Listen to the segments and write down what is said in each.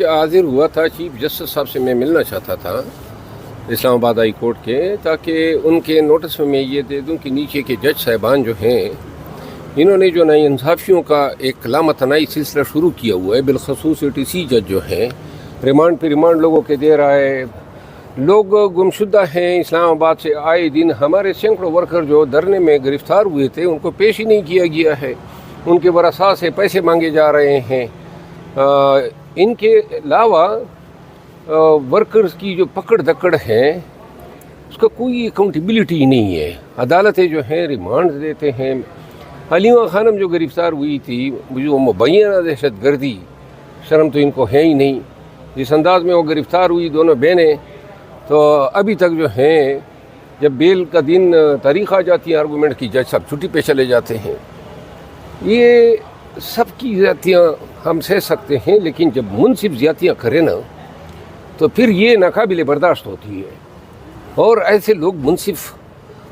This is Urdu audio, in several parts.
حاضر ہوا تھا چیف جسٹس صاحب سے میں ملنا چاہتا تھا اسلام آباد ہائی کورٹ کے، تاکہ ان کے نوٹس میں یہ دے دوں کہ نیچے کے جج صاحبان جو ہیں انہوں نے جو نئی انصافیوں کا ایک لامتناہی سلسلہ شروع کیا ہوا ہے، بالخصوص ٹی سی جج جو ہیں ریمانڈ پہ ریمانڈ لوگوں کے دے رہا ہے۔ لوگ گمشدہ ہیں اسلام آباد سے، آئے دن ہمارے سینکڑوں ورکر جو دھرنے میں گرفتار ہوئے تھے ان کو پیش ہی نہیں کیا گیا ہے، ان کے ورثاء سے پیسے مانگے جا رہے ہیں۔ ان کے علاوہ ورکرز کی جو پکڑ دکڑ ہے اس کا کوئی اکاؤنٹیبلٹی نہیں ہے۔ عدالتیں جو ہیں ریمانڈ دیتے ہیں۔ حلیمہ خانم جو گرفتار ہوئی تھی، جو مبینہ دہشت گردی، شرم تو ان کو ہے ہی نہیں۔ جس انداز میں وہ گرفتار ہوئی دونوں بہنیں، تو ابھی تک جو ہیں جب بیل کا دن تاریخ آ جاتی ہے آرگومنٹ کی، جج صاحب چھٹی پہ چلے جاتے ہیں۔ یہ سب کی زیادتیاں ہم سہ سکتے ہیں، لیکن جب منصف زیادتیاں کرے نا تو پھر یہ ناقابل برداشت ہوتی ہے، اور ایسے لوگ منصف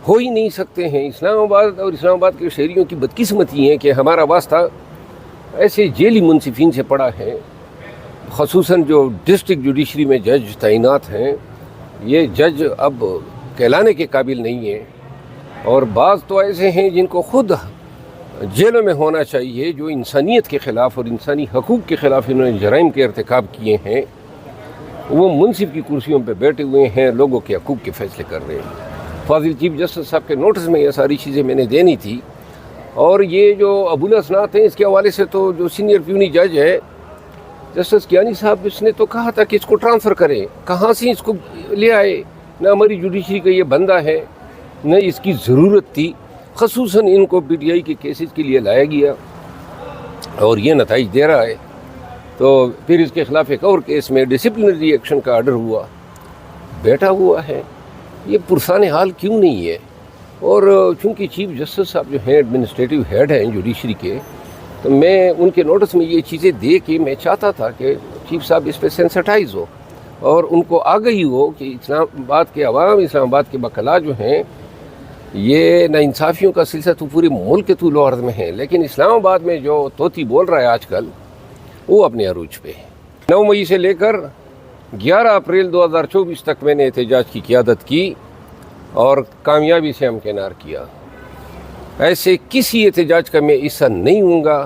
ہو ہی نہیں سکتے ہیں۔ اسلام آباد اور اسلام آباد کے شہریوں کی بدقسمتی ہے کہ ہمارا واسطہ ایسے جیلی منصفین سے پڑا ہے، خصوصاً جو ڈسٹرکٹ جوڈیشری میں جج تعینات ہیں۔ یہ جج اب کہلانے کے قابل نہیں ہیں، اور بعض تو ایسے ہیں جن کو خود جیلوں میں ہونا چاہیے، جو انسانیت کے خلاف اور انسانی حقوق کے خلاف انہوں نے جرائم کے ارتکاب کیے ہیں۔ وہ منصف کی کرسیوں پہ بیٹھے ہوئے ہیں، لوگوں کے حقوق کے فیصلے کر رہے ہیں۔ فاضل چیف جسٹس صاحب کے نوٹس میں یہ ساری چیزیں میں نے دینی تھی، اور یہ جو ابو الاسناد ہیں اس کے حوالے سے تو جو سینئر پیونی جج ہے جسٹس کیانی صاحب، اس نے تو کہا تھا کہ اس کو ٹرانسفر کریں، کہاں سے اس کو لے آئے؟ نہ ہماری جوڈیشری کا یہ بندہ ہے، نہ اس کی ضرورت تھی۔ خصوصاً ان کو پی ٹی آئی کے کیسز کے لیے لایا گیا اور یہ نتائج دے رہا ہے، تو پھر اس کے خلاف ایک اور کیس میں ڈسپلنری ایکشن کا آرڈر ہوا، بیٹھا ہوا ہے۔ یہ پرسان حال کیوں نہیں ہے؟ اور چونکہ چیف جسٹس صاحب جو ہیں ایڈمنسٹریٹو ہیڈ ہیں جوڈیشری کے، تو میں ان کے نوٹس میں یہ چیزیں دے کے میں چاہتا تھا کہ چیف صاحب اس پہ سینسٹائز ہو اور ان کو آگہی ہو کہ اسلام آباد کے عوام، اسلام آباد کے وکلاء جو ہیں، یہ ناانصافیوں کا سلسلہ تو پورے ملک کے طول و عرض میں ہے، لیکن اسلام آباد میں جو طوطی بول رہا ہے آج کل، وہ اپنے عروج پہ ہے۔ 9 مئی سے لے کر 11 اپریل 2024 تک میں نے احتجاج کی قیادت کی اور کامیابی سے ہمکنار کیا۔ ایسے کسی احتجاج کا میں حصہ نہیں ہوں گا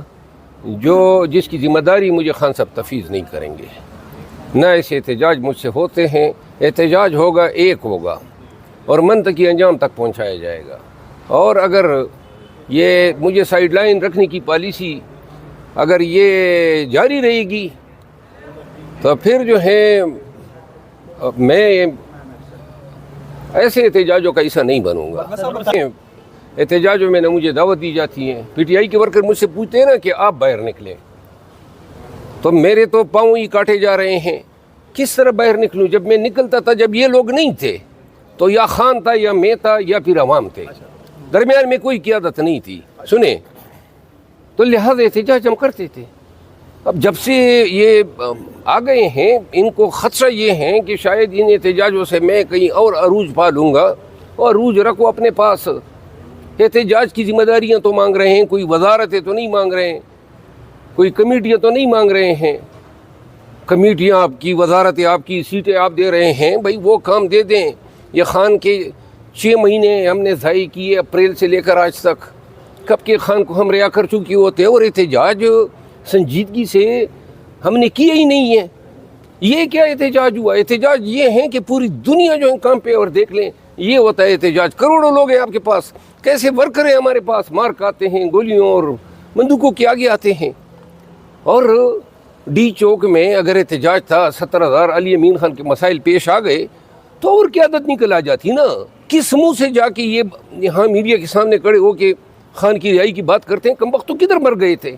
جس کی ذمہ داری مجھے خان صاحب تفویض نہیں کریں گے۔ نہ ایسے احتجاج مجھ سے ہوتے ہیں۔ احتجاج ہوگا، ایک ہوگا اور منطقی انجام تک پہنچایا جائے گا، اور اگر یہ مجھے سائیڈ لائن رکھنے کی پالیسی اگر یہ جاری رہے گی تو پھر جو ہے میں ایسے احتجاجوں کا حصہ نہیں بنوں گا۔ احتجاجوں میں نہ مجھے دعوت دی جاتی ہے۔ پی ٹی آئی کے ورکر مجھ سے پوچھتے ہیں نا کہ آپ باہر نکلیں، تو میرے تو پاؤں ہی کاٹے جا رہے ہیں۔ کس طرح باہر نکلوں؟ جب میں نکلتا تھا، جب یہ لوگ نہیں تھے تو یا خان تھا یا میں تھا یا پھر عوام تھے، درمیان میں کوئی قیادت نہیں تھی۔ سنیں، تو لہذا احتجاج ہم کرتے تھے۔ اب جب سے یہ آ گئے ہیں، ان کو خدشہ یہ ہے کہ شاید ان احتجاجوں سے میں کہیں اور عروج پا لوں گا، اور عروج رکھو اپنے پاس۔ احتجاج کی ذمہ داریاں تو مانگ رہے ہیں، کوئی وزارتیں تو نہیں مانگ رہے ہیں، کوئی کمیٹیاں تو نہیں مانگ رہے ہیں۔ کمیٹیاں آپ کی، وزارتیں آپ کی، سیٹیں آپ دے رہے ہیں، بھائی وہ کام دے دیں۔ یہ خان کے 6 مہینے ہم نے ضائع کیے اپریل سے لے کر آج تک، کب کے خان کو ہم رہا کر چکے ہوتے، اور احتجاج سنجیدگی سے ہم نے کیا ہی نہیں ہے۔ یہ کیا احتجاج ہوا؟ احتجاج یہ ہے کہ پوری دنیا جو ہے کام پہ، اور دیکھ لیں یہ ہوتا ہے احتجاج۔ کروڑوں لوگ ہیں آپ کے پاس، کیسے ورکر ہیں ہمارے پاس، مار کھاتے ہیں، گولیوں اور بندوقوں کے آگے آتے ہیں۔ اور ڈی چوک میں اگر احتجاج تھا، 17,000 علی امین خان کے مسائل پیش آ گئے تو اور قیادت نکل آ جاتی نا۔ کس منہ سے جا کے یہ یہاں میڈیا کے سامنے کھڑے ہو کے خان کی رہائی کی بات کرتے ہیں؟ کم وقت تو کدھر مر گئے تھے،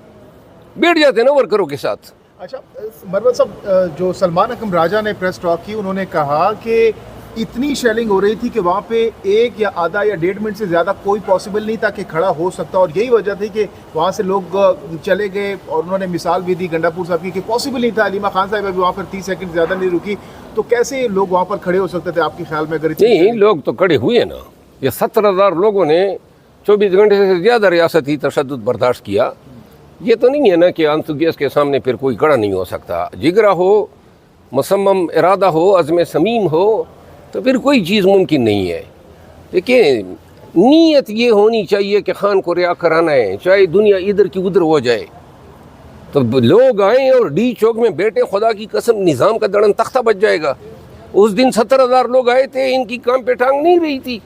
بیٹھ جاتے نا ورکروں کے ساتھ۔ اچھا مروت صاحب، جو سلمان اکرم راجہ نے پریس ٹاک کی، انہوں نے کہا کہ اتنی شیلنگ ہو رہی تھی کہ وہاں پہ 1 یا آدھا یا 1.5 منٹ سے زیادہ کوئی پاسبل نہیں تھا کہ کھڑا ہو سکتا، اور یہی وجہ تھی کہ وہاں سے لوگ چلے گئے۔ اور انہوں نے مثال بھی دی گنڈا پور صاحب کی کہ پاسبل نہیں تھا، حلیمہ خان صاحب ابھی وہاں پر 30 سیکنڈ زیادہ نہیں رکی، تو کیسے لوگ وہاں پر کھڑے ہو سکتے تھے آپ کے خیال میں؟ اگر نہیں، لوگ تو کھڑے ہوئے نا۔ یہ 17,000 لوگوں نے 24 گھنٹے سے زیادہ ریاستی تشدد برداشت کیا، یہ تو نہیں ہے نا کہ آنسو گیس کے سامنے پھر کوئی کڑا نہیں ہو سکتا. جگرا ہو, مصمم ارادہ ہو, عزم صمیم ہو, تو پھر کوئی چیز ممکن نہیں ہے. دیکھیں, نیت یہ ہونی چاہیے کہ خان کو رعا کرانا ہے, چاہے دنیا ادھر کی ادھر ہو جائے. تو لوگ آئیں اور ڈی چوک میں بیٹھے, خدا کی قسم نظام کا دڑن تختہ بچ جائے گا. اس دن 70,000 لوگ آئے تھے, ان کی کام پہ ٹانگ نہیں رہی تھی,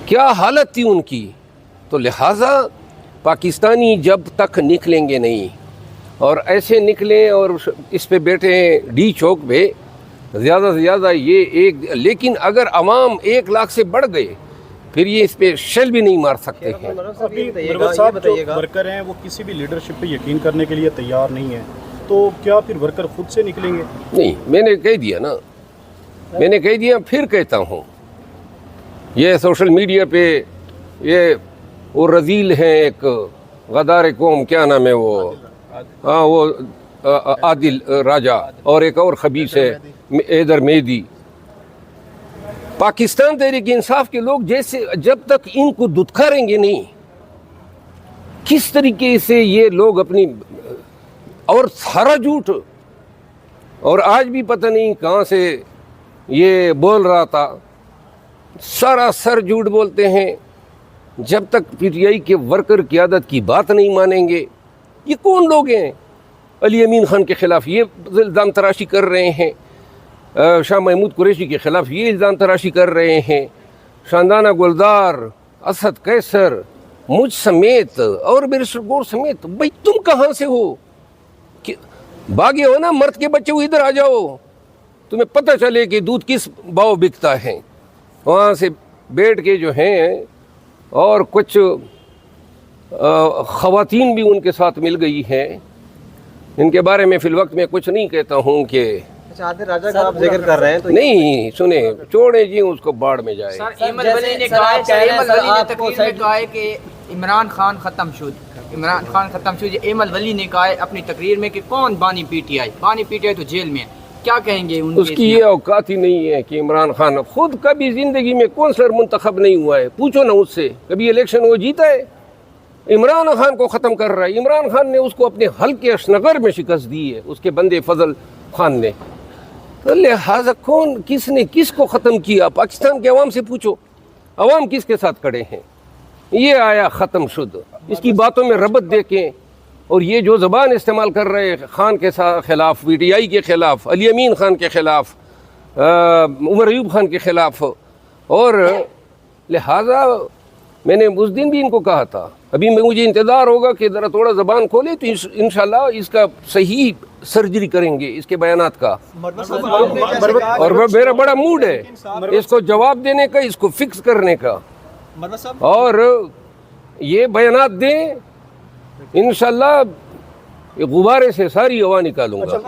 کیا حالت تھی ان کی. تو لہٰذا پاکستانی جب تک نکلیں گے نہیں, اور ایسے نکلیں اور اس پہ بیٹھے ہیں ڈی چوک پہ, زیادہ سے زیادہ یہ ایک, لیکن اگر عوام 1 لاکھ سے بڑھ گئے پھر یہ اس پہ شل بھی نہیں مار سکتے ہیں. مروت صاحب, جو ورکر ہیں وہ کسی بھی لیڈرشپ پہ یقین کرنے کے لیے تیار نہیں ہیں, تو کیا پھر ورکر خود سے نکلیں گے؟ نہیں, میں نے کہہ دیا نا, میں نے کہہ دیا, پھر کہتا ہوں, یہ سوشل میڈیا پہ یہ وہ رذیل ہیں ایک غدار قوم, کیا نام ہے وہ, ہاں وہ عادل راجہ, اور ایک اور خبیث ہے حیدر مہدی. پاکستان تحریک انصاف کے لوگ جیسے جب تک ان کو دھتکاریں گے نہیں, کس طریقے سے یہ لوگ اپنی, اور سارا جھوٹ, اور آج بھی پتہ نہیں کہاں سے یہ بول رہا تھا, سارا سر جھوٹ بولتے ہیں. جب تک پی ٹی آئی کے ورکر قیادت کی بات نہیں مانیں گے. یہ کون لوگ ہیں؟ علی امین خان کے خلاف یہ الزام تراشی کر رہے ہیں, شاہ محمود قریشی کے خلاف یہ الزام تراشی کر رہے ہیں, شاندانہ گلدار, اسد قیصر, مجھ سمیت اور بیرسٹر گور سمیت. بھائی تم کہاں سے ہو؟ بھاگے ہو نا, مرد کے بچے ہو, ادھر آ جاؤ, تمہیں پتہ چلے کہ دودھ کس باؤ بکتا ہے. وہاں سے بیٹھ کے جو ہیں, اور کچھ خواتین بھی ان کے ساتھ مل گئی ہیں, ان کے بارے میں فی الوقت میں کچھ نہیں کہتا ہوں کہ عادل راجہ کا آپ ذکر کر رہے ہیں تو نہیں, سنیں, چھوڑیں جی, اس کو باڑ میں جائے. ایمل ولی نے تقریر میں کہا ہے کہ عمران خان ختم شد, عمران خان ختم شد. ایمل ولی نے کہا ہے اپنی تقریر میں کہ کون بانی پی ٹی آئی, بانی پی ٹی آئی تو جیل میں ہے. کیا کہیں گے اس کی یہ اوقات ہی نہیں ہے کہ عمران خان خود کبھی زندگی میں کونسلر منتخب نہیں ہوا ہے, پوچھو نا اس سے, کبھی الیکشن وہ جیتا ہے؟ عمران خان کو ختم کر رہا ہے. عمران خان نے اس کو اپنے حلقے اشنغر میں شکست دی ہے, اس کے بندے فضل خان نے. تو لہٰذا کون, کس نے کس کو ختم کیا؟ پاکستان کے عوام سے پوچھو, عوام کس کے ساتھ کھڑے ہیں. یہ آیا ختم شد, اس کی باتوں میں ربط دیکھیں. اور یہ جو زبان استعمال کر رہے خان کے خلاف, پی ٹی آئی کے خلاف, علی امین خان کے خلاف, عمر ایوب خان کے خلاف, اور لہٰذا میں نے اس دن بھی ان کو کہا تھا, ابھی مجھے انتظار ہوگا کہ ذرا تھوڑا زبان کھولے تو انشاءاللہ اس کا صحیح سرجری کریں گے اس کے بیانات کا. اور میرا بڑا موڈ ہے اس کو جواب دینے کا, اس کو فکس کرنے کا, اور یہ بیانات دیں انشاءاللہ غبارے سے ساری ہوا نکالوں گا.